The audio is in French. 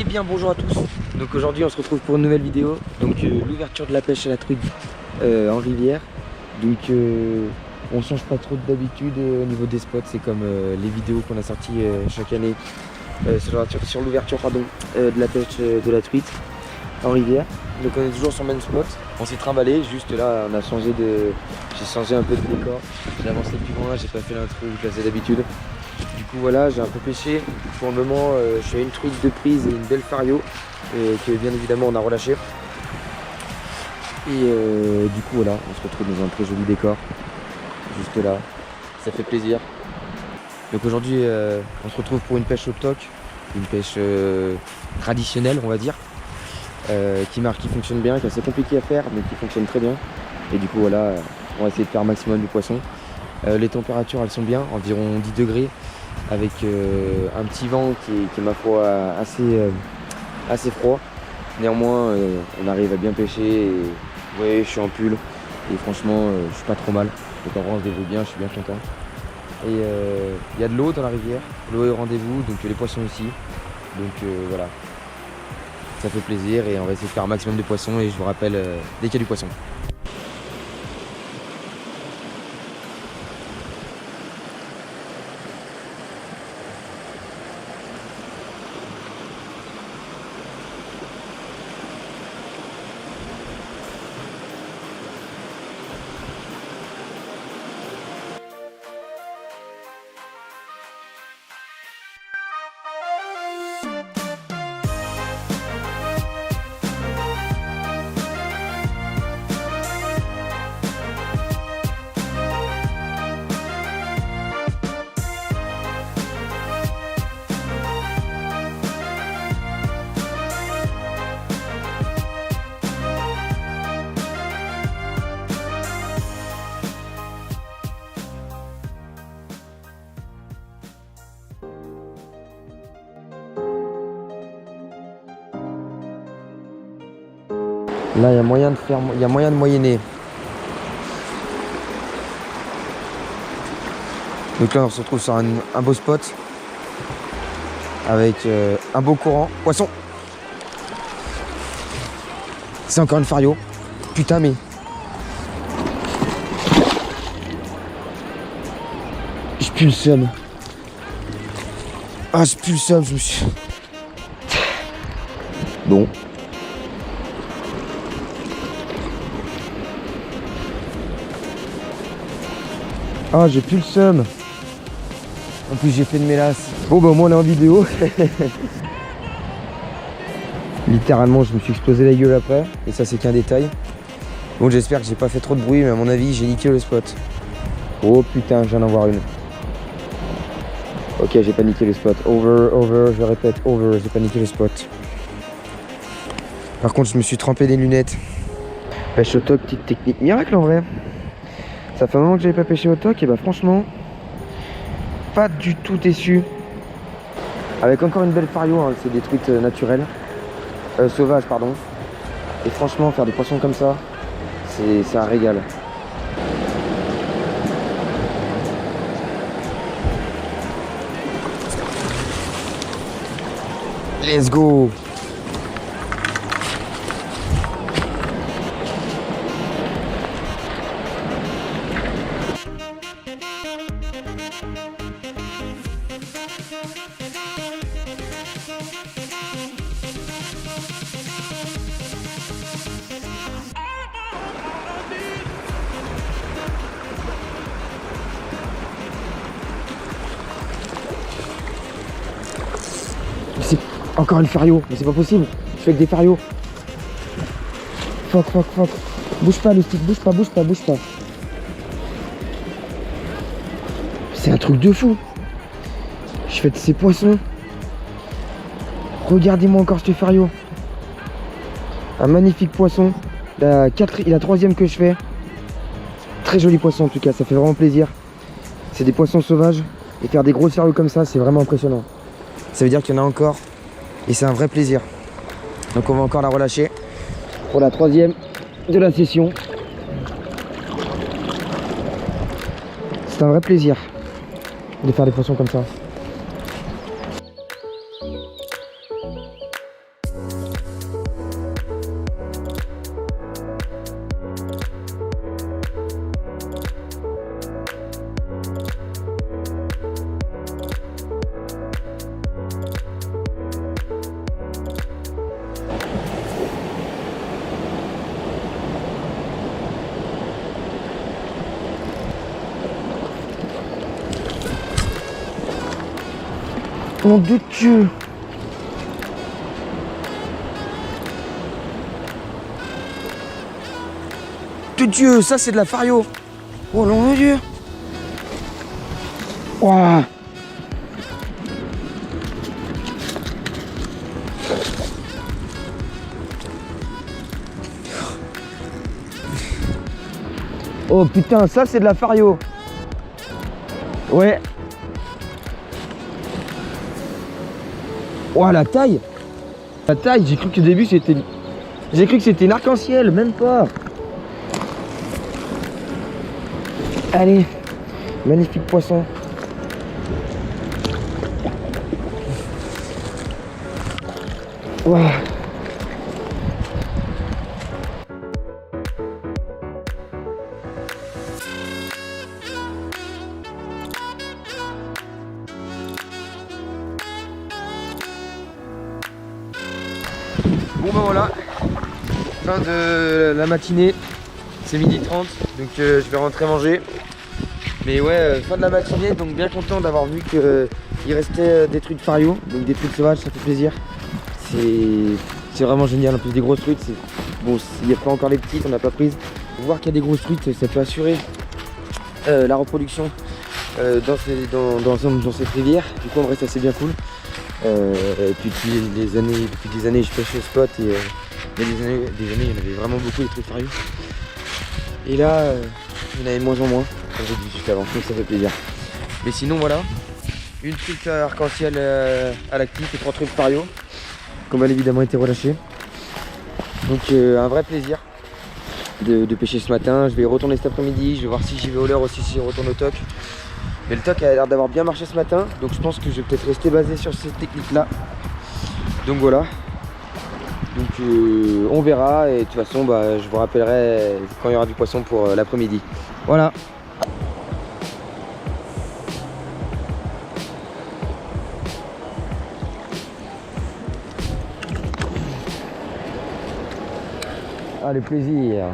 Eh bien bonjour à tous. Donc aujourd'hui on se retrouve pour une nouvelle vidéo. Donc l'ouverture de la pêche à la truite en rivière. Donc on change pas trop d'habitude au niveau des spots. C'est comme les vidéos qu'on a sorties chaque année sur l'ouverture de la pêche de la truite en rivière. Donc on est toujours sur le même spot. On s'est trimballé, juste là on a changé de. J'ai changé un peu de décor. J'ai avancé plus loin, j'ai pas fait l'intro que je faisais d'habitude. Du coup voilà, j'ai un peu pêché. Pour le moment je suis à une truite de prise et une belle fario que bien évidemment on a relâché. Et du coup voilà, on se retrouve dans un très joli décor. Juste là, ça fait plaisir. Donc aujourd'hui on se retrouve pour une pêche au toc. Une pêche traditionnelle on va dire. Qui fonctionne bien, qui est assez compliqué à faire mais qui fonctionne très bien. Et du coup voilà, on va essayer de faire un maximum du poisson. Les températures elles sont bien, environ 10 degrés avec un petit vent qui est ma foi assez froid. Néanmoins on arrive à bien pêcher et vous voyez je suis en pull et franchement je suis pas trop mal. Donc en vrai on se débrouille bien, je suis bien content. Et il y a de l'eau dans la rivière, l'eau est au rendez-vous, donc les poissons aussi. Donc voilà. Ça fait plaisir et on va essayer de faire un maximum de poissons et je vous rappelle dès qu'il y a du poisson. Là, il y a moyen de moyenner. Donc là, on se retrouve sur un beau spot avec un beau courant. Poisson. C'est encore une fario. Putain, mais je pue le seum. Ah, je pue le seum. Je me suis. Bon. Ah, j'ai plus le seum. En plus, j'ai fait de mélasse. Bon, bah, au moins, on est en vidéo. Littéralement, je me suis explosé la gueule après. Et ça, c'est qu'un détail. Bon, j'espère que j'ai pas fait trop de bruit, mais à mon avis, j'ai niqué le spot. Oh putain, je viens d'en voir une. Ok, j'ai pas niqué le spot. Over, je répète, over, j'ai pas niqué le spot. Par contre, je me suis trempé des lunettes. Pêche au toc, petite technique miracle en vrai. Ça fait un moment que j'avais pas pêché au toc et bah franchement, pas du tout déçu. Avec encore une belle fario, hein, c'est des truites naturelles, sauvages pardon. Et franchement, faire des poissons comme ça, c'est un régal. Let's go! C'est encore une fario, mais c'est pas possible. Je fais avec des farios. Fuck. Bouge pas le stick, bouge pas. C'est un truc de fou. Je fais de ces poissons. Regardez-moi encore ce fario. Un magnifique poisson. La troisième que je fais. Très joli poisson en tout cas, ça fait vraiment plaisir. C'est des poissons sauvages. Et faire des grosses farios comme ça, c'est vraiment impressionnant. Ça veut dire qu'il y en a encore. Et c'est un vrai plaisir. Donc on va encore la relâcher pour la troisième de la session. C'est un vrai plaisir de faire des poissons comme ça. Mon Dieu de Dieu. De Dieu, ça c'est de la fario. Oh non, mon Dieu. Ouah. Oh putain, ça c'est de la fario. Ouais. Oh la taille. La taille, j'ai cru que au début c'était... J'ai cru que c'était une arc-en-ciel, même pas. Allez, magnifique poisson. Wow. Bon ben voilà, fin de la matinée, c'est 12h30, donc je vais rentrer manger. Mais ouais, fin de la matinée, donc bien content d'avoir vu qu'il restait des truites fario, donc des truites sauvages, ça fait plaisir. C'est vraiment génial, en plus des grosses truites. Bon, il n'y a pas encore les petites, on n'a pas prises. Voir qu'il y a des grosses truites, ça peut assurer la reproduction dans cette rivière. Du coup, on reste assez bien cool. Et puis depuis des années, je pêche au spot et il y a des années, il y en avait vraiment beaucoup des truites fario. Et là, il y en avait de moins en moins, comme j'ai dit juste avant, donc ça fait plaisir. Mais sinon, voilà, une truite arc-en-ciel à l'actif et 3 truites fario, qui ont bien évidemment été relâchées. Donc un vrai plaisir de pêcher ce matin. Je vais y retourner cet après-midi, je vais voir si j'y vais au leurre aussi, si je retourne au toc. Mais le toc a l'air d'avoir bien marché ce matin, donc je pense que je vais peut-être rester basé sur cette technique-là. Donc voilà. Donc on verra et de toute façon bah, je vous rappellerai quand il y aura du poisson pour l'après-midi. Voilà. Ah le plaisir.